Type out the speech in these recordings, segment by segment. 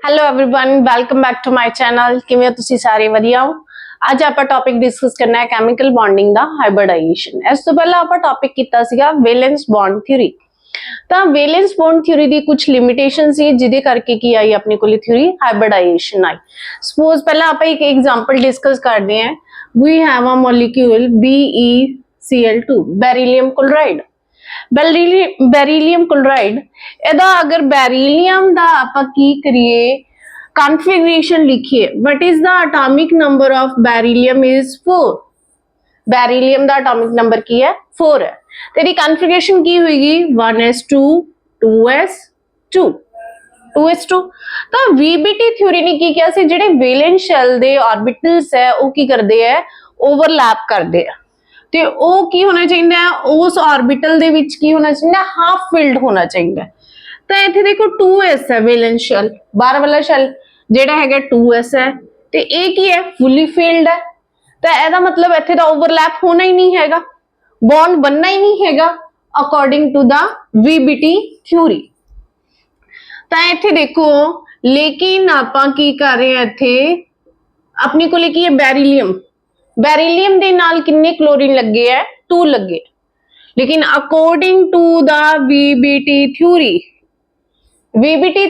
Hello everyone, welcome back to my channel. किवें हो तुसी सारे? वधिया हो। आज आप टॉपिक डिस्कस करना है केमिकल बॉन्डिंग दा हाइब्रिडाइजेशन। इस तो पहला आप टॉपिक कीता सीगा वैलेंस बॉन्ड थ्योरी। ਤਾਂ वैलेंस बॉन्ड थ्योरी दी कुछ लिमिटेशन सी जिदे करके की आई अपने कोल थ्योरी हाइब्रिडाइजेशन आई। सपोज पहला आप एक एग्जांपल डिस्कस करते हैं। We have a molecule BeCl2 beryllium chloride. Beryllium chloride एदा अगर बेरिलियम दा आपां की करिए कॉन्फ़िगरेशन लिखिए, what is the atomic number of beryllium is 4। Beryllium दा एटॉमिक नंबर की है 4 है। तेरी कॉन्फ़िगरेशन की होगी 1s2 2s2 2s2। तो VBT थ्योरी ने की किया सी जेडे वैलेंस शेल दे ऑर्बिटल्स है वो की करदे है ओवरलैप करदे है ते ओ की होना चाहिए उस ऑर्बिटल दे विच की होना चाहिए हाफ फिल्ड होना चाहिए। तो इत्थे देखो 2s है वैलेंस शेल, बाहर वाला शेल जेड़ा हैगा 2s है ते ए की है फुली फिल्ड है। तो एदा मतलब इत्थे दा ओवरलैप होना ही नहीं हैगा, बॉन्ड बनना ही नहीं हैगा according to the VBT theory. तो इत्थे देखो लेकिन आपां की कर रहे हैं इत्थे अपनी कोल की है बेरिलियम। बेरिलियम दे नाल किन्ने क्लोरीन लगे है 2 लगे, लेकिन according to the VBT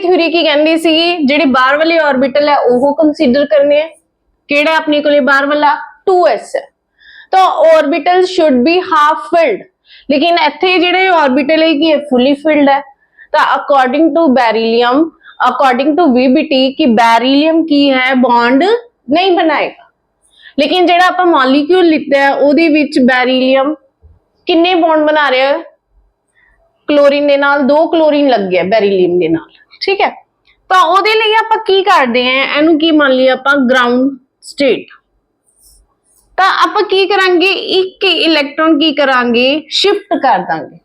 theory की कहंदी सी जेडे बाहर वाले ऑर्बिटल है ओहो कंसीडर करने हैं। केड़ा अपने कोले बाहर वाला 2s है तो orbital should be half filled, लेकिन इत्थे जेडे ऑर्बिटल है की फुली फिल्ड है। तो according to beryllium according to VBT की बेरिलियम की है बॉन्ड नहीं बनाएगा। लेकिन जेड़ा आप मॉलिक्यूल लिखते हैं ओदे विच बेरिलियम किन्ने बॉन्ड बना रहा है क्लोरीन दे नाल 2 क्लोरीन लग गया बेरिलियम दे नाल, ठीक है। तो ओदे लई आपां की करदे हैं एनु की मान लिया आपां ग्राउंड स्टेट। तो आपां की करांगे एक इलेक्ट्रॉन की करांगे शिफ्ट कर दांगे।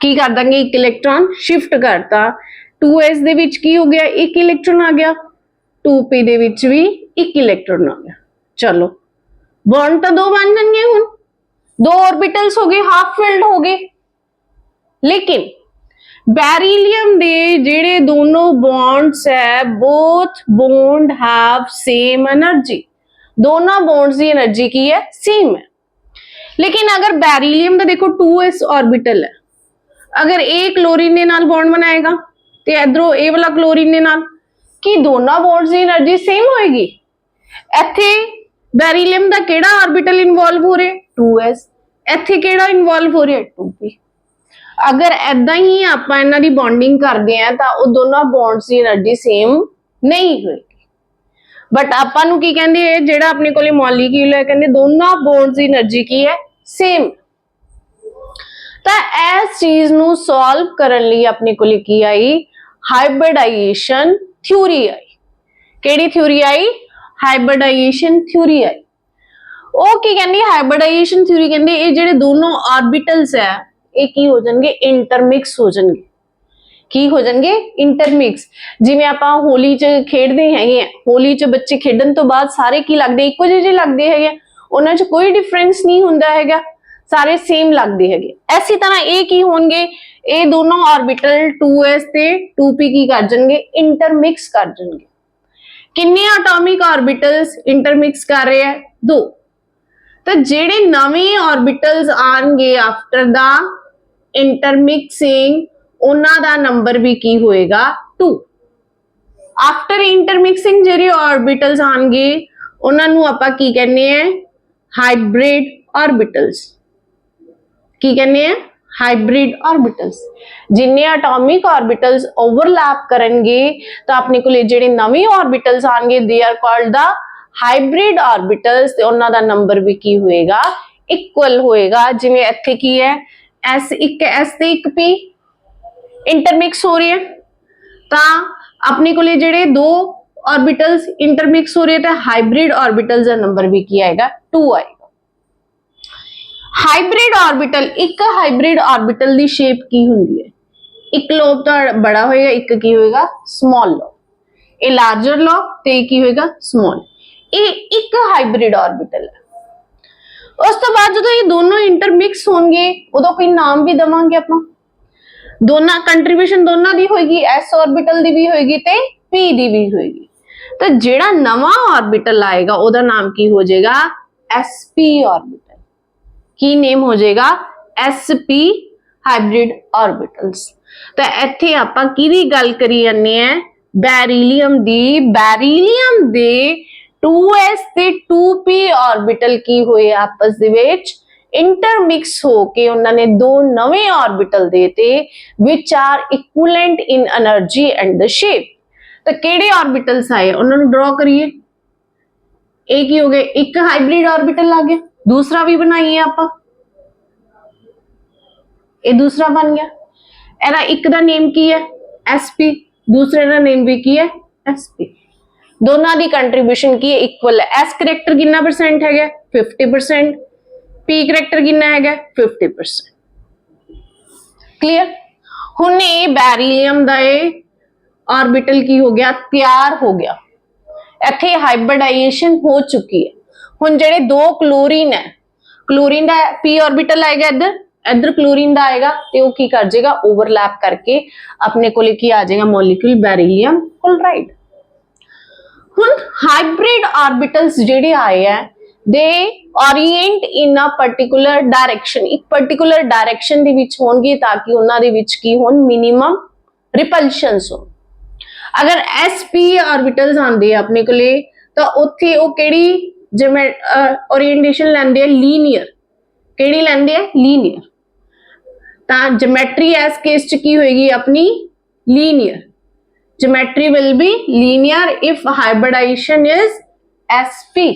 की कर दांगे एक इलेक्ट्रॉन शिफ्ट करता 2s दे विच की हो गया एक इलेक्ट्रॉन आ गया, 2p दे विच भी एक इलेक्ट्रॉन आ गया। चलो बॉन्ड तो 2 बन जाएंगे, हुन 2 ऑर्बिटल्स हो गए हाफ फिल्ड हो गए। लेकिन बेरिलियम दे जेडे दोनों बॉन्ड्स है both bond have same energy, दोनों बॉन्ड्स की एनर्जी की है सेम है। लेकिन अगर बेरिलियम का देखो 2s ऑर्बिटल है, अगर ए क्लोरीन दे नाल बॉन्ड बनाएगा तो इधरों ए वाला क्लोरीन दे नाल की दोनों बॉन्ड्स की एनर्जी सेम होएगी। इत्थे बेरिलियम दा केड़ा ऑर्बिटल इन्वॉल्व हो रहा 2s, इत्थे केड़ा इन्वॉल्व हो रहा 2p। अगर ऐदा ही आपां इन्हां दी बॉन्डिंग करदे हैं तां ओह दोनों बॉन्ड्स की एनर्जी सेम नहीं होएगी। बट आपां नूं की कहंदे है जेड़ा अपने कोले मॉलिक्यूल है कहंदे दोनों बॉन्ड्स की एनर्जी की है सेम। तां इस चीज नूं सॉल्व करन लई अपने कोले की आई हाइब्रिडाइजेशन थ्योरी आई। केड़ी थ्योरी आई? हाइब्रिडाइजेशन थ्योरी आई। ओ की कहंदी हाइब्रिडाइजेशन थ्योरी कहंदी ये जेडे दोनों ऑर्बिटल्स है ये की हो जाएंगे इंटरमिक्स हो जाएंगे। की हो जाएंगे इंटरमिक्स। जिवें आपां होली च खेडदे हैगे हैं, होली च बच्चे खेडन तो बाद सारे की लगदे इक्को ਜਿਹੇ लगदे हैगे, उन्हां च कोई डिफरेंस नहीं हुंदा हैगा, सारे सेम लगदे हैगे। इसी तरह ये की होणगे ये दोनों ऑर्बिटल 2s ते 2p की कर जाणगे इंटरमिक्स कर जाणगे। किन्ने एटॉमिक ऑर्बिटल्स इंटरमिक्स कर रहे हैं 2। तो जेडे नवे ऑर्बिटल्स आएंगे आफ्टर द इंटरमिक्सिंग उन्हां दा नंबर भी की होएगा 2। आफ्टर इंटरमिक्सिंग जेडे ऑर्बिटल्स आएंगे उन्हां नूं आपां की कहने हैं हाइब्रिड ऑर्बिटल्स। की कहने हैं हाइब्रिड ऑर्बिटल्स। जिन्ने एटॉमिक ऑर्बिटल्स ओवरलैप करेंगे तो अपने को जेडे नवे ऑर्बिटल्स आएंगे they are called the hybrid orbitals ते उन्हां दा नंबर भी की होएगा इक्वल होएगा। जिवें इत्थे की है S1 ते 1p इंटरमिक्स हो रहे हैं तां अपने को जेडे 2 ऑर्बिटल्स इंटरमिक्स हो रहे हैं तो हाइब्रिड ऑर्बिटल्स का नंबर भी की आएगा 2 आएगा। हाइब्रिड ऑर्बिटल एक हाइब्रिड ऑर्बिटल की शेप की हुंदी है, एक लोब तो बड़ा होएगा एक की होएगा स्मॉल लोब, ये लार्जर लोब ते की होएगा स्मॉल। ये एक हाइब्रिड ऑर्बिटल है। उस तो बाद जो ये दोनों इंटरमिक्स होंगे उदों कोई नाम भी देवांगे आपां। दोनों कंट्रीब्यूशन दोनों दी होएगी, एस ऑर्बिटल दी भी होएगी ते पी दी भी होगी। तो जेड़ा नवा ऑर्बिटल आएगा ओदा नाम की हो जाएगा sp ऑर्बिटल। की नेम हो जाएगा sp हाइब्रिड ऑर्बिटल्स। तो इत्थे आपां किहदी गल करी जाने हैं बेरिलियम दी। बेरिलियम दे 2s ते 2p ऑर्बिटल की होए आपस दे विच इंटरमिक्स होके उन्होंने दो नवे ऑर्बिटल देते which are equivalent in energy and the shape. तो केड़े ऑर्बिटल्स आए उन्होंने ड्रॉ करिए। एक ही हो गए, एक हाइब्रिड ऑर्बिटल आ गया, दूसरा भी बनाइए आप, ये दूसरा बन गया। एदा एक दा नेम की है sp, दूसरे दा नेम भी की है sp। दोनों की कंट्रीब्यूशन की है इक्वल है। s करैक्टर कितना परसेंट है 50%, p करैक्टर कितना है 50%। क्लियर। हुण ये बेरिलियम दा ऑर्बिटल की हो गया तैयार हो गया, इत्थे हाइब्रिडाइजेशन हो चुकी है। हुण जेडे दो क्लोरीन है, क्लोरीन दा p ऑर्बिटल आएगा इधर, इधर क्लोरीन दा आएगा ते वो की कर जाएगा ओवरलैप करके अपने को की आ जाएगा मॉलिक्यूल बेरिलियम क्लोराइड। हुण हाइब्रिड ऑर्बिटल्स जेडे आए हैं दे orient in a particular direction, एक पर्टिकुलर डायरेक्शन दे विच होणगे ताकि उन्हां दे विच की होण मिनिमम रिपल्शंस हो। अगर sp ऑर्बिटल्स आंदे अपने कोले तो उत्थे वो केड़ी जिवें ओरिएंटेशन लैंदे हैं लीनियर, केड़ी लैंदे हैं लीनियर। ता ज्योमेट्री इस केस च की होएगी अपनी linear. Geometry will be linear if hybridization is sp।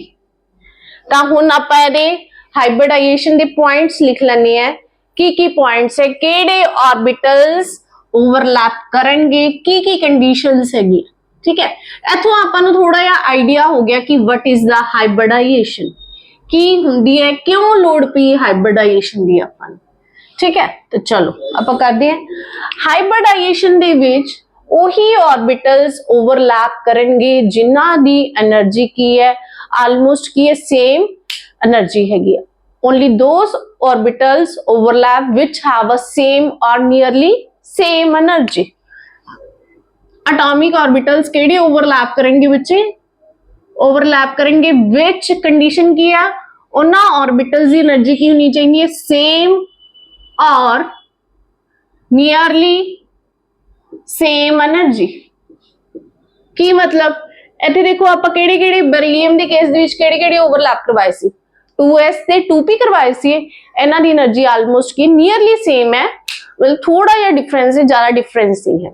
ता हुण आपां इहदे हाइब्रिडाइजेशन दे पॉइंट्स लिख लैने हैं की पॉइंट्स है, केड़े ऑर्बिटल्स ओवरलैप करेंगे, की कंडीशंस हैगी। ठीक है, इथों आपां नूं थोड़ा जिहा आइडिया हो गया कि व्हाट इज द हाइब्रिडाइजेशन, की हुंदी है, क्यों लोड़ पई हाइब्रिडाइजेशन दी आपां नूं। ठीक है, तो चलो आपां करदे हैं। हाइब्रिडाइजेशन दे विच ओही ऑर्बिटल्स ओवरलैप करेंगे जिन्हां दी एनर्जी की है ऑलमोस्ट की है सेम एनर्जी हैगी। Only those orbitals overlap which have a same or nearly same energy. Atomic orbitals केड़े ओवरलैप करेंगे बच्चे, ओवरलैप करेंगे विच कंडीशन की है, उन्हां ऑर्बिटल्स की एनर्जी की होनी चाहिए same or nearly same energy. की मतलब इत्थे देखो आप केड़े केड़े बेरिलियम के केस दे विच केड़े केड़े ओवरलैप करवाए सी, 2s ते 2p करवाए सी। इन्हां दी एनर्जी ऑलमोस्ट की नियरली सेम है, मतलब थोड़ा जिहा डिफरेंस है, ज्यादा डिफरेंस नहीं है।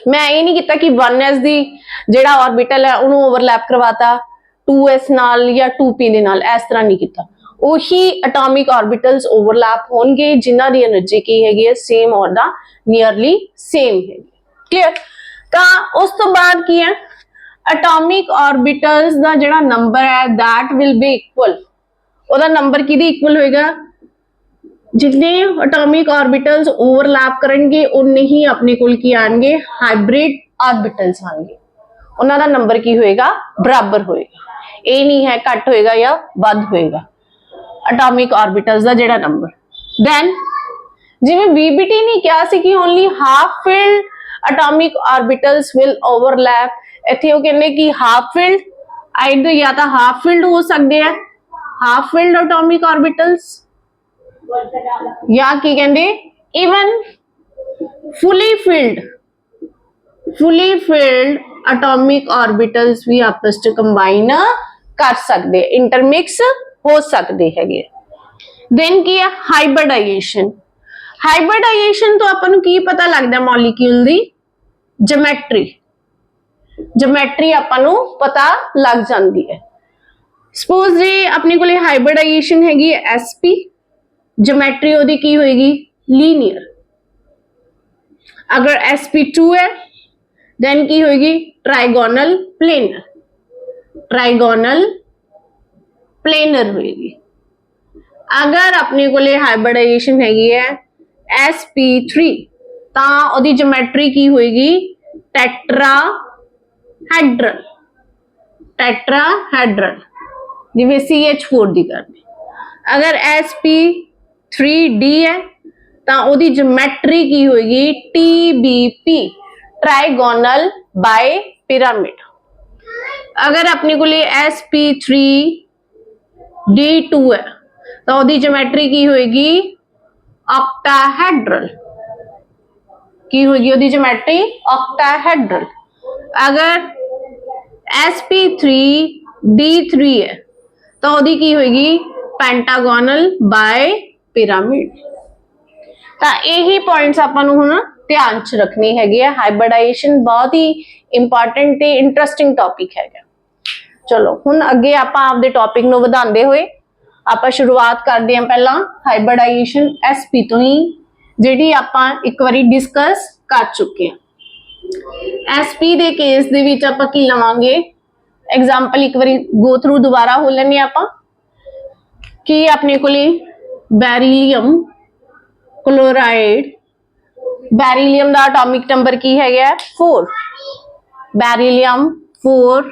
मैं ये नहीं किया कि 1s दी जेड़ा ऑर्बिटल है उन्होंने ओवरलैप करवाता 2s नाल या 2p दे नाल, इस तरह नहीं किया। ਉਹੀ एटॉमिक ऑर्बिटल्स ओवरलैप होंगे जिन्हां दी एनर्जी की हैगी है सेम और दा नियरली सेम है। क्लियर। तो उस तो बाद की है एटॉमिक ऑर्बिटल्स दा जेड़ा नंबर है दैट विल बी इक्वल, ओदा नंबर किहदे इक्वल होएगा, जितने एटॉमिक ऑर्बिटल्स ओवरलैप करेंगे उन्ने ही अपने कोल की आएंगे हाइब्रिड ऑर्बिटल्स आएंगे, उन्हां दा नंबर की होएगा बराबर होएगा, ये नहीं है घट होएगा या वध होएगा एटॉमिक ऑर्बिटल्स दा जेड़ा नंबर। देन जिवें VBT ने कहा सी कि only half filled atomic orbitals will overlap, इत्थे वो कहंदे कि हाफ फिल्ड आइदर या तो हाफ फिल्ड हो सकते हैं, हाफ फिल्ड एटॉमिक ऑर्बिटल्स, या की कहंदे even fully filled atomic orbitals भी आपस च कंबाइन कर सकते, इंटरमिक्स हो सकते हैं। देन की है हाइब्रिडाइजेशन। हाइब्रिडाइजेशन तो अपन की पता लगता मॉलिक्यूल दी ज्योमेट्री, ज्योमेट्री अपन पता लग जाती है। सपोज जे अपने को हाइब्रिडाइजेशन हैगी sp, ज्योमेट्री ओदी की होएगी लीनियर। अगर sp2 है देन की होएगी ट्राइगोनल प्लेनर, ट्राइगोनल प्लेनर होएगी। अगर अपने को हाइब्रिडाइजेशन हैगी है sp3 ता ओदी ज्योमेट्री की होएगी टेट्राहेड्रल, टेट्राहेड्रल जिवें CH4 दी करनी। अगर sp3d है ता ओदी ज्योमेट्री की होएगी TBP, ट्राइगोनल बाय पिरामिड। अगर अपने को sp3d2 है तो ओदी ज्योमेट्री की होएगी ऑक्टाहेड्रल, की होगी ओदी ज्योमेट्री ऑक्टाहेड्रल। अगर sp3d3 है तो ओदी की होगी पेंटागोनल बाय पिरामिड। तो यही पॉइंट्स आपां नूं हुण ध्यान च रखनी हैगी है। हाइब्रिडाइजेशन बहुत ही इंपॉर्टेंट ते इंटरेस्टिंग टॉपिक हैगा। चलो हुण अगे आपां आपदे टॉपिक नूं वधांदे होए आपां शुरुआत करदे हां पहला हाइब्रिडाइजेशन एसपी तो ही, जिहड़ी आपां एक बारी डिस्कस कर चुके हैं। एसपी दे केस दे विच आपां की लवांगे एग्जांपल, एक बारी गो थ्रू दोबारा हो लैने आपां कि अपने कोले बेरिलियम क्लोराइड, बेरिलियम दा एटॉमिक नंबर की है 4, बेरिलियम 4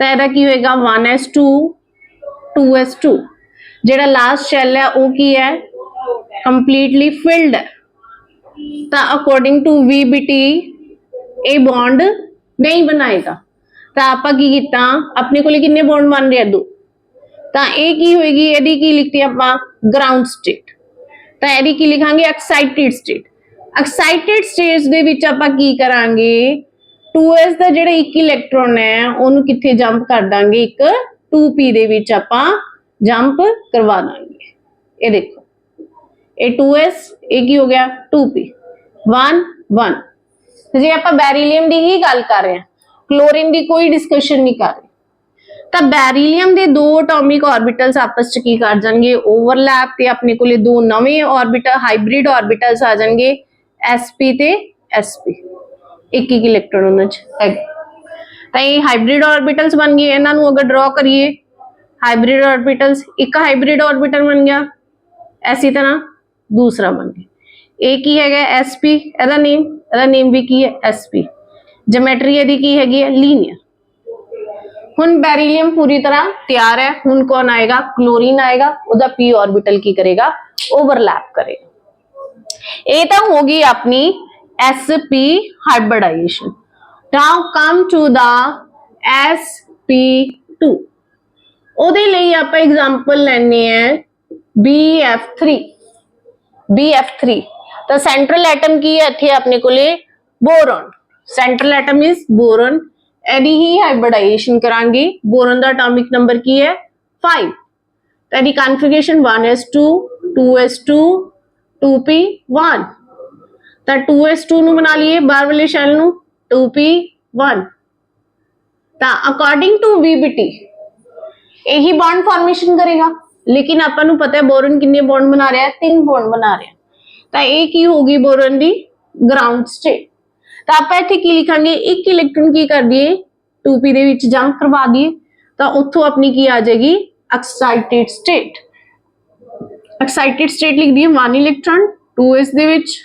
तो ਇਹਦਾ ਕੀ ਹੋਏਗਾ 1s2 2s2। ਜਿਹੜਾ ਲਾਸਟ ਸ਼ੈਲ ਹੈ ਉਹ ਕੀ ਹੈ ਕੰਪਲੀਟਲੀ ਫਿਲਡ ਹੈ, ਤਾਂ ਅਕੋਰਡਿੰਗ ਟੂ VBT ਇਹ ਬੌਂਡ ਨਹੀਂ ਬਣਾਏਗਾ। ਤਾਂ ਆਪਾਂ ਕੀ ਕੀਤਾ, ਆਪਣੇ ਕੋਲੇ ਕਿੰਨੇ ਬੌਂਡ ਬਣ ਰਹੇ 2, ਤਾਂ ਇਹ ਕੀ ਹੋਏਗੀ, ਇਹਦੀ ਕੀ ਲਿਖਤੀ ਆਪਾਂ ਗਰਾਊਂਡ ਸਟੇਟ। ਤਾਂ ਇਹਦੀ ਕੀ ਲਿਖਾਂਗੇ ਐਕਸਾਈਟਿਡ ਸਟੇਟ। ਐਕਸਾਈਟਿਡ ਸਟੇਟ ਦੇ ਵਿੱਚ ਆਪਾਂ ਕੀ ਕਰਾਂਗੇ 2s ਦਾ ਜਿਹੜਾ ਇੱਕ ਇਲੈਕਟ੍ਰੋਨ ਹੈ ਉਹਨੂੰ ਕਿੱਥੇ ਜੰਪ ਕਰ ਦਾਂਗੇ, ਇੱਕ 2p ਦੇ ਵਿੱਚ ਆਪਾਂ ਜੰਪ ਕਰਵਾ ਦਾਂਗੇ। ਇਹ ਦੇਖੋ ਇਹ 2s, ਇਹ ਕੀ ਹੋ ਗਿਆ 2p 1 1। ਜੇ ਆਪਾਂ ਬੈਰੀਲੀਅਮ ਦੀ ਹੀ ਗੱਲ ਕਰ ਰਹੇ ਹਾਂ, क्लोरीन की कोई डिस्कशन नहीं कर रहे, तो बैरीलियम के 2 एटॉमिक ऑर्बिटल्स आपस च की कर जाएंगे ओवरलैप, ते अपने को 2 नवे ऑर्बिटल हाइब्रिड ऑर्बिटल्स आ जाएंगे sp ते sp, एक एक इलेक्ट्रॉन उन्हां च है। तो ये हाइब्रिड ऑर्बिटल्स बन गए। इन्हां नूं अगर ड्रॉ करिए हाइब्रिड ऑर्बिटल्स, एक हाइब्रिड ऑर्बिटल बन गया, इसी तरह दूसरा बन गया। एक ही है sp, ਇਹਦਾ नेम भी की है sp। ज्योमेट्री यदि की हैगी है लीनियर। हुन बेरिलियम पूरी तरह तैयार है, हुन कौन आएगा क्लोरीन आएगा, उदा p ऑर्बिटल की करेगा ओवरलैप करेगा। ये तो होगी अपनी sp hybridization. Now come to the sp2, ओदे लई आपां एग्जांपल लेने हैं BF3। तो सेंट्रल एटम की है इत्थे अपने कोले boron, central atom is boron. एदी ही हाइब्रिडाइजेशन करांगे। बोरॉन दा एटॉमिक नंबर की है 5, तो एदी कॉन्फ़िगरेशन 1s2 2s2 2p1। तो 2s2 नु बना लिए बाहर वाले शेल नु 2p1। तो अकॉर्डिंग टू VBT यही बॉन्ड फॉर्मेशन करेगा, लेकिन आपां नु पता है बोरॉन कितने बॉन्ड बना रहा है 3 बॉन्ड बना रहा है। तो ये की होगी बोरॉन दी ग्राउंड स्टेट। तो आप इत्थे की लिखांगे, एक इलेक्ट्रॉन की कर दिए 2p दे विच जंप करवा दिए, तो उत्थों अपनी की आ जाएगी एक्साइटेड स्टेट। एक्साइटेड स्टेट लिख दिए 1 इलेक्ट्रॉन 2s दे विच,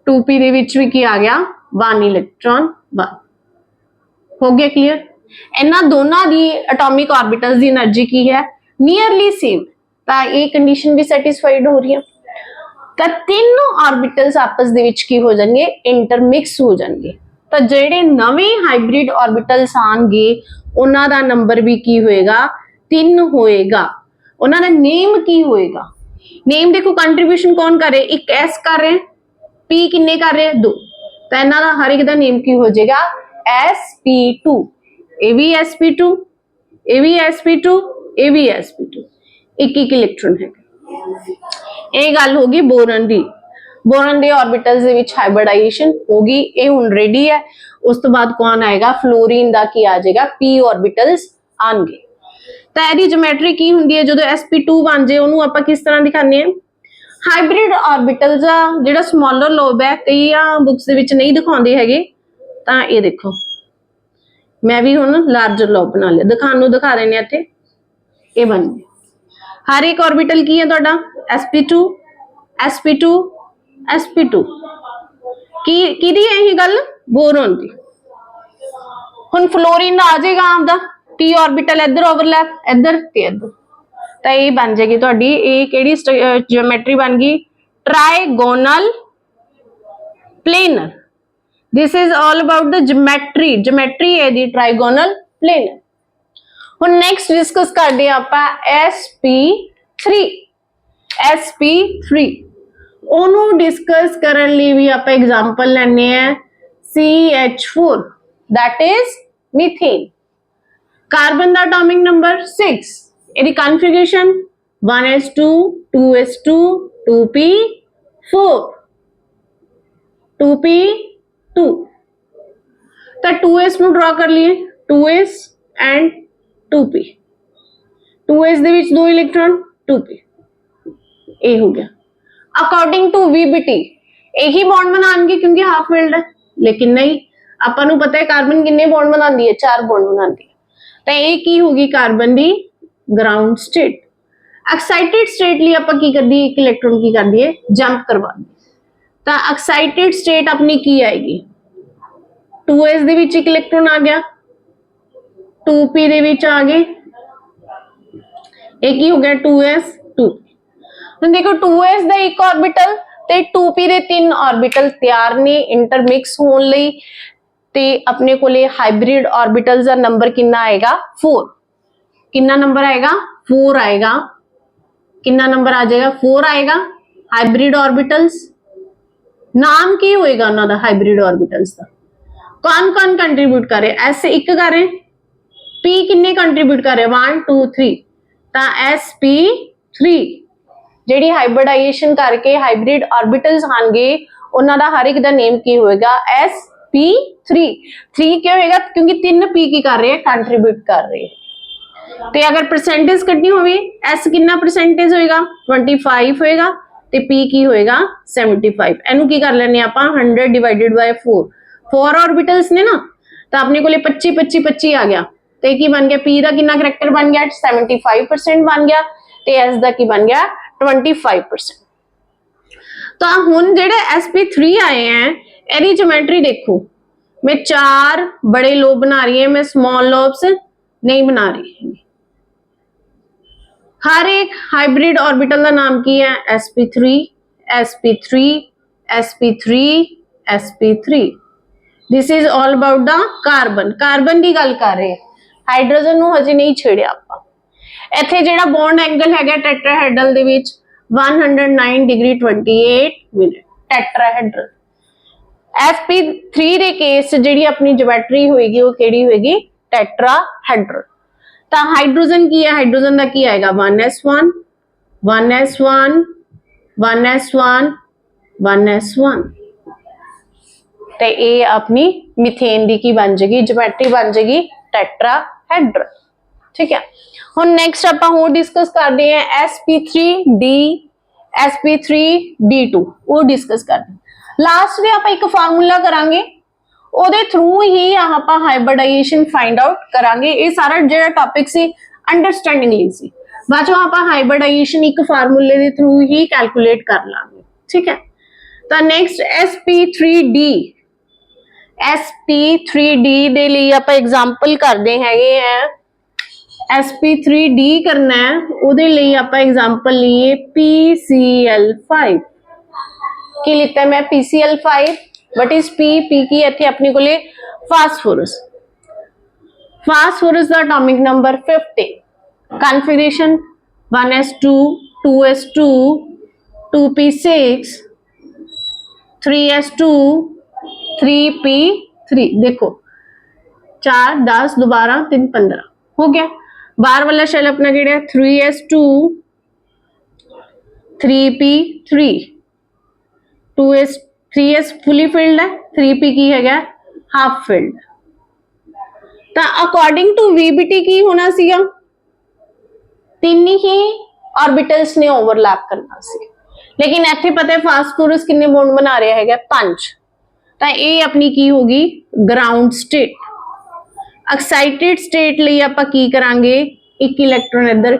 2p दे विच भी की आ गया 1 इलेक्ट्रॉन 1। हो गया क्लियर। इन्हां दोनों दी एटॉमिक ऑर्बिटल्स दी एनर्जी की है नियरली सेम, तो ये कंडीशन भी सैटिस्फाइड हो रही है। तो तीनों ऑर्बिटल्स आपस दे विच की हो जाएंगे इंटरमिक्स हो जाएंगे। तो जेडे नवे हाइब्रिड ऑर्बिटल्स आएंगे उन्हां दा नंबर भी की होएगा 3 होएगा। उन्हां दा नेम की होएगा, नेम देखो कंट्रीब्यूशन कौन कर रहे, एक s कर रहे हैं, p किन्ने कर रहे 2, तो इन्हां दा हर एक दा नेम की हो जाएगा sp2। ए भी sp2, ए भी sp2, ए भी sp2, एक एक इलेक्ट्रॉन है। ये गल होगी बोरॉन दी। बोरॉन दे ऑर्बिटल्स दे विच हाइब्रिडाइजेशन होगी, ये हुण रेडी है। उस तो बाद कौन आएगा फ्लोरीन दा की आ जाएगा p ऑर्बिटल्स आएंगे। तो एदी ज्योमेट्री की हुंदी है जदों sp2 बन जाए उहनूं आपां किस तरह दिखाने हैं। हाइब्रिड ऑर्बिटल्स दा जिहड़ा स्मॉलर लोब है कई बुक्स दे विच नहीं दिखाउंदे हैगे, तां ये देखो मैं भी हुण लार्जर लोब बना लिया, दिखा रहे हैं इत्थे ये बन गया। हर एक ऑर्बिटल की है तुहाडा sp2 sp2 sp2 की दी है यही गल बोरॉन दी। हुण फ्लोरीन आ जाएगा आपदा p ऑर्बिटल इधर ओवरलैप इधर ते इधर, तो ये बन जाएगी तुहाडी ये किहड़ी ज्योमेट्री बन गई trigonal planar. This is all about the geometry geometry है दी ट्राइगोनल प्लेन। हुण नेक्स्ट डिस्कस करदे हां आपां sp3 sp3 ओनू डिस्कस करन लई भी आपां एग्जांपल लैने हैं CH4 that is methane. Carbon दा एटॉमिक नंबर 6 इहदी configuration 1s2 2s2 2p4 2p2 तो 2s ਨੂੰ ड्रॉ कर लिए 2s एंड 2p 2s ਦੇ ਵਿੱਚ 2 इलेक्ट्रॉन 2p ए हो गया। अकॉर्डिंग टू VBT यही बॉन्ड बनाएंगे क्योंकि हाफ फिल्ड है, लेकिन नहीं ਆਪਾਂ ਨੂੰ पता है कार्बन किन्ने बॉन्ड बनाती है 4 बॉन्ड बनाती है। तो ये की होगी कार्बन दी ग्राउंड स्टेट। एक्साइटेड स्टेट लिए ਆਪਾਂ की कर दी एक इलेक्ट्रॉन की कर दिए जंप करवा दी। तो एक्साइटेड स्टेट अपनी की आएगी 2s ਦੇ ਵਿੱਚ ਇੱਕ ਇਲੈਕਟ੍ਰੋਨ ਆ ਗਿਆ 2p ਦੇ ਵਿੱਚ ਆ ਗਏ एक ही हो गया 2s 2p। ਹੁਣ देखो 2s ਦਾ ਇੱਕ ऑर्बिटल ਤੇ 2p ਦੇ 3 ऑर्बिटल ਤਿਆਰ ਨੇ इंटरमिक्स होने ਲਈ ਤੇ अपने ਕੋਲੇ हाइब्रिड ऑर्बिटल्स ਦਾ नंबर कितना आएगा 4। कितना नंबर आएगा 4 आएगा। कितना नंबर आ जाएगा 4 आएगा। हाइब्रिड ऑर्बिटल्स नाम की होएगा उन्होंने हाइब्रिड ऑर्बिटल्स का कौन कौन कंट्रीब्यूट कर रहे एस एक कर रहे पी किन्ने कंट्रीब्यूट कर रहे 1 2 3 ता sp3 ਜਿਹੜੀ ਹਾਈਬ੍ਰਿਡਾਈਜੇਸ਼ਨ ਕਰਕੇ ਹਾਈਬ੍ਰਿਡ ऑर्बिटल्स ਆਣਗੇ ਉਹਨਾਂ ਦਾ ਹਰ ਇੱਕ ਦਾ ਨੇਮ ਕੀ ਹੋਏਗਾ sp3 3 ਕਿਉਂ ਹੋਏਗਾ ਕਿਉਂਕਿ 3 p ਕੀ ਕਰ ਰਹੇ ਕੰਟਰੀਬਿਊਟ ਕਰ ਰਹੇ ਤੇ ਅਗਰ परसेंटेज ਕੱਢਣੀ ਹੋਵੇ s ਕਿੰਨਾ परसेंटेज ਹੋਏਗਾ 25 ਹੋਏਗਾ ਤੇ p ਕੀ ਹੋਏਗਾ 75। ਇਹਨੂੰ ਕੀ ਕਰ ਲੈਣੇ ਆਪਾਂ 100 ਡਿਵਾਈਡਡ ਬਾਈ 4 4 ऑर्बिटल्स ने ना तो अपने को 25 25 25 आ गया तो की बन गया p का कितना करैक्टर बन गया 75% बन गया ते s का की बन गया 25%। तो हुन जेडे sp3 आए हैं एदी ज्योमेट्री देखो मैं 4 बड़े लोब बना रही है मैं स्मॉल लोब्स नहीं बना रही। हर एक हाइब्रिड ऑर्बिटल का नाम की है sp3 sp3 sp3 sp3। This is all about the carbon carbon की गल कर रहे हाइड्रोजन ਨੂੰ ਹਜੇ ਨਹੀਂ ਛੇੜਿਆ ਆਪਾਂ। ਇੱਥੇ ਜਿਹੜਾ ਬੌਂਡ ਐਂਗਲ ਹੈਗਾ ਟੈਟਰਾਹੈਡਰਲ ਦੇ ਵਿੱਚ 109 ਡਿਗਰੀ 28 ਮਿੰਟ ਟੈਟਰਾਹੈਡਰਲ। sp3 ਦੇ ਕੇਸ ਜਿਹੜੀ ਆਪਣੀ ਜਿਓਮੈਟਰੀ ਹੋਏਗੀ ਉਹ ਕਿਹੜੀ ਹੋਏਗੀ ਟੈਟਰਾਹੈਡਰਲ। ਤਾਂ ਹਾਈਡਰੋਜਨ ਕੀ ਹੈ ਹਾਈਡਰੋਜਨ ਦਾ ਕੀ ਆਏਗਾ 1s1 1s1 1s1 1s1 ਤੇ ਇਹ ਆਪਣੀ मीथेन ਦੀ ਕੀ ਬਣ ਜਾਏਗੀ ਜਿਓਮੈਟਰੀ ਬਣ ਜਾਏਗੀ ਟੈਟਰਾਹੈਡਰਲ। ठीक है ਹੁਣ ਨੈਕਸਟ ਆਪਾਂ ਹੋਰ ਡਿਸਕਸ ਕਰਦੇ ਹਾਂ sp3d sp3d2 ਉਹ ਡਿਸਕਸ ਕਰਦੇ ਲਾਸਟ ਦੇ ਆਪਾਂ ਇੱਕ ਫਾਰਮੂਲਾ ਕਰਾਂਗੇ ਉਹਦੇ ਥਰੂ ਹੀ ਆਪਾਂ ਹਾਈਬ੍ਰਿਡਾਈਜੇਸ਼ਨ ਫਾਈਂਡ ਆਊਟ ਕਰਾਂਗੇ। ਇਹ ਸਾਰਾ ਜਿਹੜਾ ਟੌਪਿਕ ਸੀ ਅੰਡਰਸਟੈਂਡਿੰਗ ਲਈ ਸੀ ਬਾਅਦ ਚੋਂ ਆਪਾਂ ਹਾਈਬ੍ਰਿਡਾਈਜੇਸ਼ਨ ਇੱਕ ਫਾਰਮੂਲੇ ਦੇ ਥਰੂ ਹੀ ਕੈਲਕੂਲੇਟ ਕਰ ਲਾਂਗੇ। ਠੀਕ ਹੈ ਤਾਂ ਨੈਕਸਟ sp3d sp3d ਦੇ ਲਈ ਆਪਾਂ ਐਗਜ਼ਾਮਪਲ ਕਰਦੇ ਹੈਗੇ ਆ sp3d करना है ਉਹਦੇ ਲਈ ਆਪਾਂ एग्जांपल लिए PCl5 ਕੀ ਲਿਖਤਾ ਮੈਂ PCl5 व्हाट इज p की ਇੱਥੇ ਆਪਣੇ ਕੋਲੇ फास्फोरस फास्फोरस ਦਾ atomic number 50 configuration 1s2 2s2 2p6 3s2 3p3 देखो 4 10 दोबारा 3 15 हो गया। बाहर वाला शेल अपना केड़ा 3s2 3p3 2s 3s fully filled है 3p की है हाफ फिल्ड। तो अकॉर्डिंग टू VBT की होना सीगा 3 ही ऑर्बिटल्स ने ओवरलैप करना सी लेकिन इत्थे पता है फास्फोरस किन्ने बॉन्ड बना रहा है 5 तो ये अपनी की होगी ग्राउंड स्टेट। एक्साइटेड स्टेट ਲਈ ਆਪਾਂ ਕੀ ਕਰਾਂਗੇ ਇੱਕ ਇਲੈਕਟ੍ਰੋਨ ਇੱਧਰ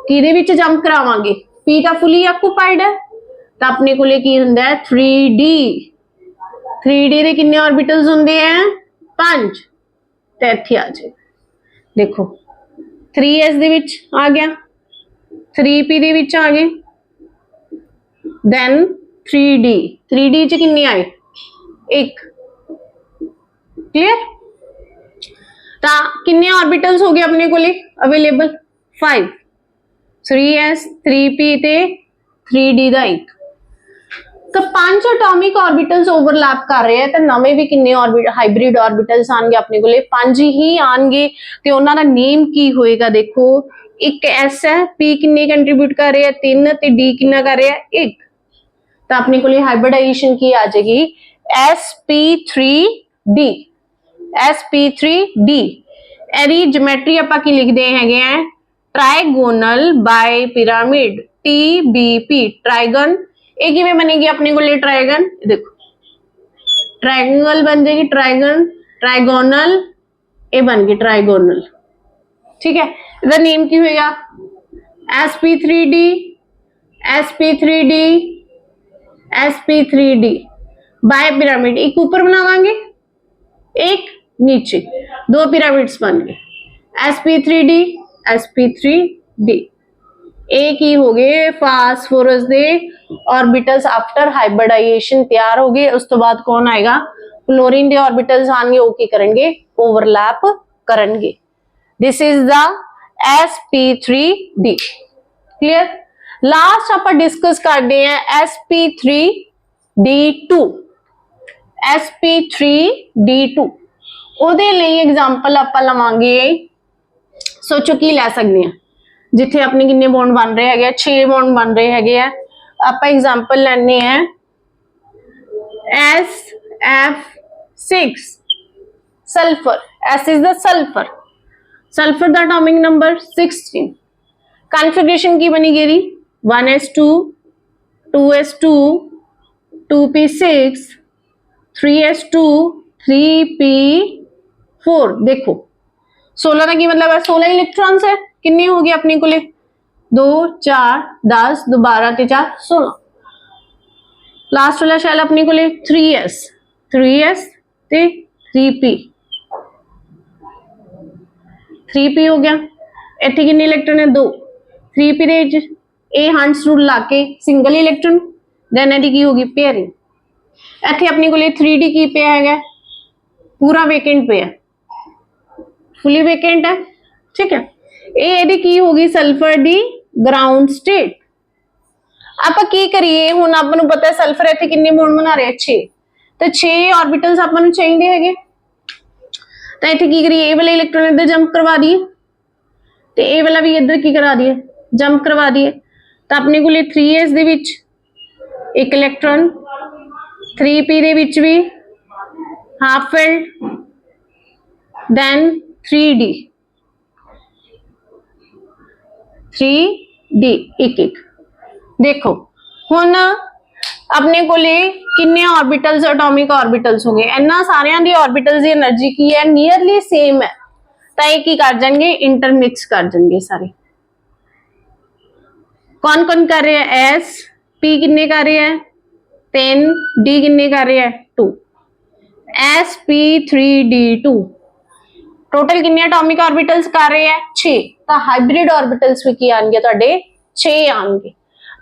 ਕਿਹਦੇ ਵਿੱਚ ਜੰਪ ਕਰਾਵਾਂਗੇ p ਤਾਂ ਫੁੱਲੀ ਆਕੂਪਾਈਡ ਹੈ ਤਾਂ ਆਪਣੇ ਕੋਲੇ ਕੀ ਹੁੰਦਾ ਹੈ 3d 3d ਦੇ ਕਿੰਨੇ ऑर्बिटल्स ਹੁੰਦੇ ਆ 5 ਤੇ ਇੱਥੇ ਆ ਜਾਏ ਦੇਖੋ 3s ਦੇ ਵਿੱਚ ਆ ਗਿਆ 3p ਦੇ ਵਿੱਚ ਆ ਗਏ then 3d 3d ਚ ਕਿੰਨੇ ਆਏ 1 क्लियर। ਤਾਂ ਕਿੰਨੇ ऑर्बिटल्स हो गए अपने को अवेलेबल 5 3s 3p ਤੇ 3d ਦਾ ਇੱਕ। ਤਾਂ 5 ਐਟॉमिक ऑर्बिटल्स ओवरलैप कर रहे हैं तो नवे भी किन्ने हाइब्रिड ऑर्बिटल्स आएंगे अपने को 5 ही आएंगे ਤੇ ਉਹਨਾਂ ਦਾ नेम की होएगा देखो एक s है p किन्ने कंट्रीब्यूट कर रहे हैं 3 ਤੇ d किन्ना कर रहे हैं 1 तो अपने को हाइब्रिडाइजेशन की आ जाएगी sp3d sp3d एदी ज्योमेट्री आपां की लिखदे हैगे हैं ट्राइगोनल बाय पिरामिड TBP ट्राइगन ये किवें बनेगी अपने को ट्राइगन देखो ट्रायंगल बन जाएगी ट्राइगन ट्राइगोनल ये बन गई ट्राइगोनल ठीक है इसका नेम की होगा sp3d sp3d sp3d bye pyramid एक ऊपर बनावांगे एक नीचे दो पिरामिड्स बन गए sp3d sp3d एक ही हो गए फास्फोरस दे ऑर्बिटल्स आफ्टर हाइब्रिडाइजेशन तैयार हो गए उस तो बाद कौन आएगा क्लोरीन दे ऑर्बिटल्स आएंगे वो की करेंगे ओवरलैप करेंगे this is the sp3d clear. Last आप डिस्कस करते हैं sp3d2 sp3d2 ਉਹਦੇ ਲਈ एग्जांपल ਆਪਾਂ ਲਵਾਂਗੇ सोचो की ਲੈ ਸਕਦੇ ਹਾਂ ਜਿੱਥੇ ਆਪਣੇ ਕਿੰਨੇ ਬੌਂਡ ਬਣ ਰਹੇ ਹੈਗੇ 6 ਬੌਂਡ ਬਣ ਰਹੇ ਹੈਗੇ ਆ ਆਪਾਂ एग्जांपल ਲੈਣੇ ਆ SF6 sulphur S is the sulphur sulphur the atomic number 16 configuration की बनी गेरी 1s2 2s2 2p6 3s2 3p4 देखो 16 का की मतलब है 16 इलेक्ट्रॉन्स है कितने हो गए अपने को 2 4 10 12 ते 4 16 लास्ट वाला शैल अपने को 3s ते 3p 3p हो गया इतने कितने इलेक्ट्रॉन है 2 3p दे ए हंट्स रूल ला के सिंगल इलेक्ट्रॉन देन एडी की होगी पेयरिंग इतने अपने को 3d की पे है पूरा वेकेंट पे है फुली वेकेंट है ठीक है ये की होगी सल्फर दी ग्राउंड स्टेट आप की करिए हुण आपां नूं पता है सल्फर इत्थे किन्ने बॉन्ड बना रहे 6 तो 6 ऑर्बिटल्स आपां नूं चाहिए हैगे तो इत्थे की करिए ए वाला इलेक्ट्रॉन इधर जंप करवा दिए तो ए वाला भी इधर की करा दिए जंप करवा दिए तो अपने को 3s दे विच एक इलेक्ट्रॉन 3p दे विच भी हाफ फिल्ड देन 3d एक एक देखो हुण अपने को किन्ने ऑर्बिटल्स एटॉमिक ऑर्बिटल्स हो गए इन्ना सारियां दी ऑर्बिटल्स दी एनर्जी की है नियरली सेम है तो ये की कर जाएंगे इंटरमिक्स कर जाएंगे सारे कौन कौन कर रहे हैं एस पी किन्ने कर रहे हैं 10 डी किन्ने कर रहे हैं 2 sp3d2 टोटल किन्ने एटॉमिक ऑर्बिटल्स कर रहे हैं 6 तो हाइब्रिड ऑर्बिटल्स भी की आएंगे तुहाडे 6 आएंगे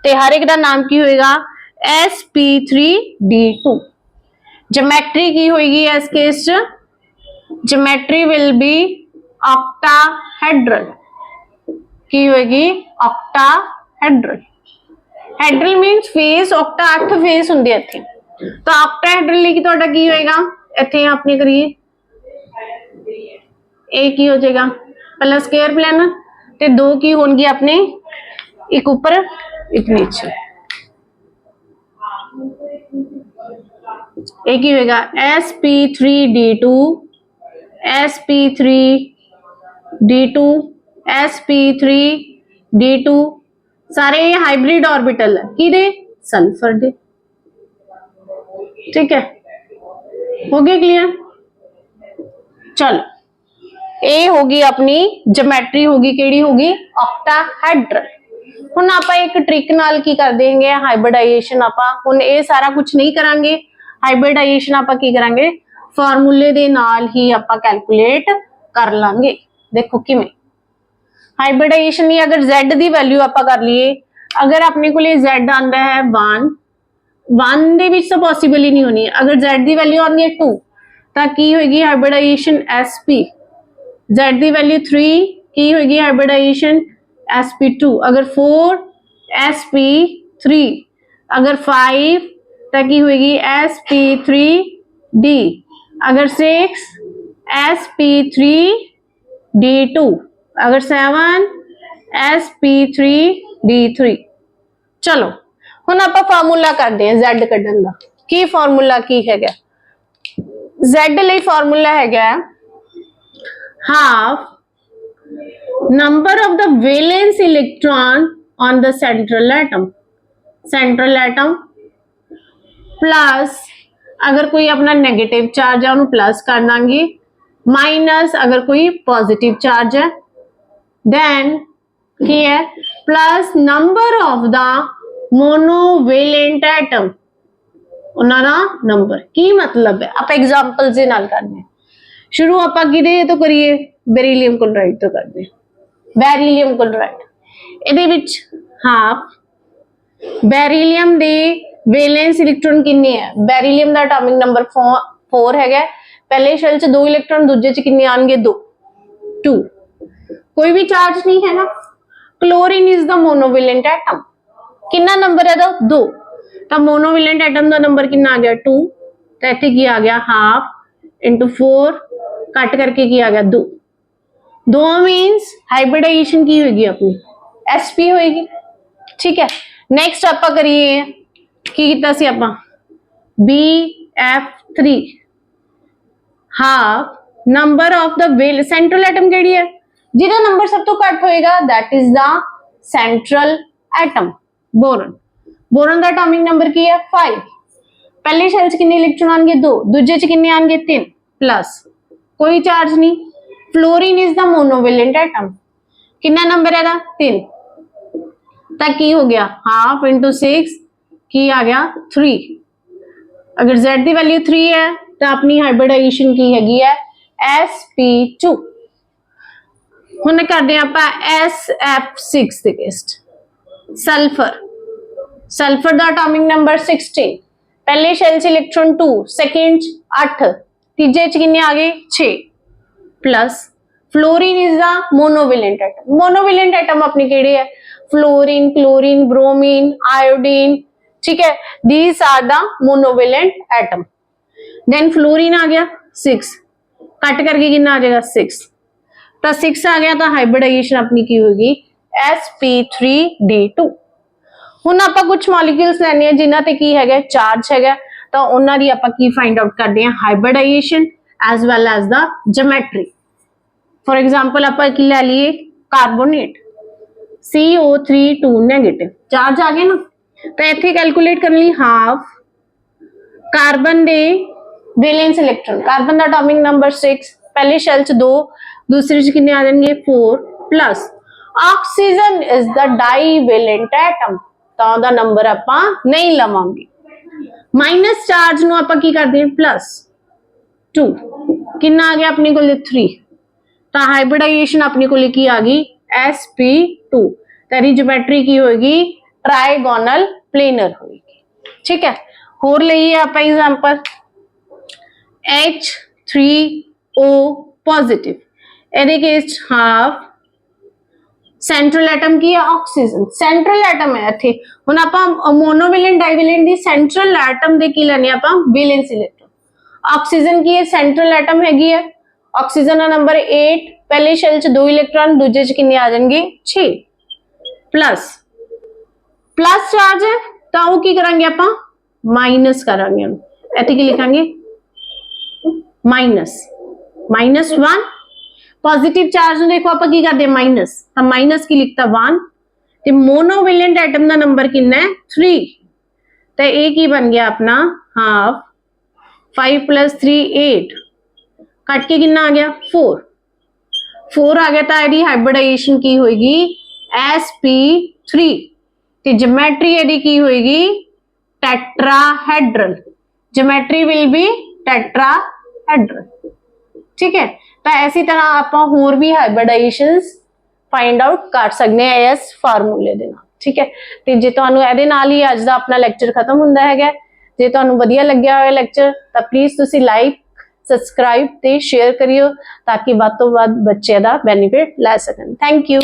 ते हर एक दा नाम की होएगा sp3d2 ज्योमेट्री की होएगी इस केस च ज्योमेट्री विल बी ऑक्टाहेड्रल की होएगी octahedral hedral means face octa 8 face हुंदे इत्थे तो ऑक्टाहेड्रल ਲਈ ਕੀ ਤੁਹਾਡਾ ਕੀ ਹੋਏਗਾ ਇੱਥੇ ਆਪਣੇ ਕਰੀਏ एक ही हो जाएगा पहला स्क्वायर प्लान ते 2 की होंगी अपने एक ऊपर एक नीचे एक ही होगा sp3d2 sp3d2 sp3d2 सारे हाइब्रिड ऑर्बिटल है कि दे सल्फर दे ठीक है हो गया क्लियर। चलो ए होगी अपनी ज्योमेट्री होगी केड़ी होगी ऑक्टाहेड्रल। हुण आपां एक ट्रिक नाल की कर देंगे हाइब्रिडाइजेशन आपां हुण ये सारा कुछ नहीं करांगे हाइब्रिडाइजेशन आपां की करांगे फार्मूले दे नाल ही आपां कैलकुलेट कर लांगे। देखो किवें हाइब्रिडाइजेशन नहीं अगर z दी वैल्यू आपां कर लिए अगर अपने को z आंदा है 1 दे विच तो पॉसिबल ही नहीं होनी अगर z दी वैल्यू आंदी है 2 तो ਤਾਂ ਕੀ ਹੋਏਗੀ ਹਾਈਬ੍ਰਿਡਾਈजेशन sp, z ਦੀ ਵੈਲਿਊ 3 ਕੀ ਹੋਏਗੀ हाइब्रिडाइजेशन sp2, अगर 4 sp3, अगर 5 तो की होगी sp3d, अगर 6 sp3d2, अगर 7 sp3d3। चलो हुण आपां फार्मूला करते हैं z कढण दा। की फार्मूला की हैगा z लई? फार्मूला हैगा half number of the valence electron on the central atom plus अगर कोई अपना नेगेटिव चार्ज है उन्होंने प्लस कर देंगे, माइनस अगर कोई पॉजिटिव चार्ज है, देन की है plus number of the monovalent atom उन्होंने नंबर। की मतलब है आप एग्जांपल से नाल करने हैं। शुरू आप किहदे तो करिए, बेरिलियम क्लोराइड तो करते हैं। बेरिलियम क्लोराइड ਇਹਦੇ ਵਿੱਚ हाफ बेरिलियम ਦੇ वैलेंस इलेक्ट्रॉन किन्ने है? बेरिलियम ਦਾ एटॉमिक नंबर 4 हैगा। पहले शेल च 2 इलेक्ट्रॉन, दूजे च किन्ने आएंगे 2। कोई भी चार्ज नहीं है ना। Chlorine is the monovalent atom, कितना नंबर है 2, तो मोनोवेलेंट एटम का नंबर कितना आ गया 2, तो इत्थे की आ गया हाफ इंटू 4 कट करके की आ गया 2। 2 मीन्स हाइब्रिडाइजेशन की होगी अपनी sp होएगी। ठीक है, नेक्स्ट आप करिए की कीता सी आपां bf3 half number of the well central atom केड़ी है जिहदा नंबर सब तो घट होएगा, that is the central atom boron. Boron दा एटॉमिक नंबर की है 5। पहले शेल च कितने इलेक्ट्रॉन आएंगे 2, दूजे च कितने आएंगे 3, प्लस कोई चार्ज नहीं। Fluorine is the monovalent atom, कितना नंबर है 3, तक की हो गया हाफ इंटू 6 की आ गया 3। अगर z की वैल्यू 3 है तो अपनी हाइब्रिडाइजेशन की हैगी है sp2। हुण करदे हैं आपां sf6 दे केस। सल्फर, सल्फर दा एटॉमिक नंबर 16। पहले शेल च इलेक्ट्रॉन 2, सेकंड 8, तीजे च कितने आ गए 6, plus fluorine is the monovalent atom. Monovalent atom अपनी केड़ी है? Fluorine, chlorine, bromine, iodine. ठीक है, these are the monovalent atom. Then fluorine आ गया 6, कट करके कितना आ जाएगा 6, तो 6 आ गया तो हाइब्रिडाइजेशन अपनी की होगी sp3d2। हुण आपां कुछ मॉलिक्यूल्स लैने हैं जिन्हां ते की हैगा चार्ज हैगा, तो उन्हां दी आपां की फाइंड आउट करदे हैं hybridization as well as the geometry. For example आपां की ले लिए कार्बोनेट CO3 2 नेगेटिव चार्ज आ गए ना, तो इत्थे कैलकुलेट करने लिए हाफ कार्बन दे वैलेंस इलेक्ट्रॉन। कार्बन दा एटॉमिक नंबर 6, पहले शेल च 2, दूसरे च कितने आ जाएंगे 4, plus oxygen is the divalent atom, तो दा नंबर आपां नहीं लवांगे। माइनस चार्ज नु आपां की करदे हैं प्लस 2, कितना आ गया अपने को 3, तो हाइब्रिडाइजेशन अपनी को की आ गई sp2। तेरी ज्योमेट्री की होगी ट्राइगोनल प्लेनर होगी। ठीक है, होर लईए आप एग्जांपल H3O पॉजिटिव, एदे केस हाफ सेंट्रल एटम की है ऑक्सीजन। सेंट्रल एटम है इत्थे। हुण आपां मोनोवेलेंट डाईवेलेंट दी सेंट्रल एटम दे की लैने आपां वैलेंस इलेक्ट्रॉन। ऑक्सीजन की है सेंट्रल एटम हैगी है, ऑक्सीजन का नंबर 8, पहले शेल च 2 इलेक्ट्रॉन, दूजे च कितने आ जाएंगे 6, प्लस प्लस चार्ज है तो वो की करांगे आपां माइनस करांगे। इत्थे की लिखांगे माइनस -1। पॉजिटिव चार्ज देखो आप की करते हैं माइनस, तो माइनस की लिखता 1, तो मोनोवेलेंट एटम का नंबर कितना है 3, तो ये की बन गया अपना हाफ 5 + 3 8, कट के कितना आ गया 4 आ गया, तो यदि हाइब्रिडाइजेशन की होगी sp3, तो ज्योमेट्री यदि की होगी tetrahedral. Geometry will B tetrahedral. ठीक है, तो ऐसी तरह आप होर भी हाइब्रिडाइजेशंस फाइंड आउट कर सकते हैं इस फार्मूले दे नाल। ठीक है, तो जे तुहानू इहदे नाल ही अज दा अपना लैक्चर खत्म हुंदा है। जे तुहानू वधिया लग्गिया होया लैक्चर तो प्लीज़ तुसी लाइक ਸਬਸਕ੍ਰਾਈਬ ਤੇ ਸ਼ੇਅਰ ਕਰਿਓ ਤਾਂ ਕਿ ਵੱਧ ਤੋਂ ਵੱਧ ਬੱਚੇ ਦਾ ਬੈਨੀਫਿਟ ਲੈ ਸਕਣ। Thank you.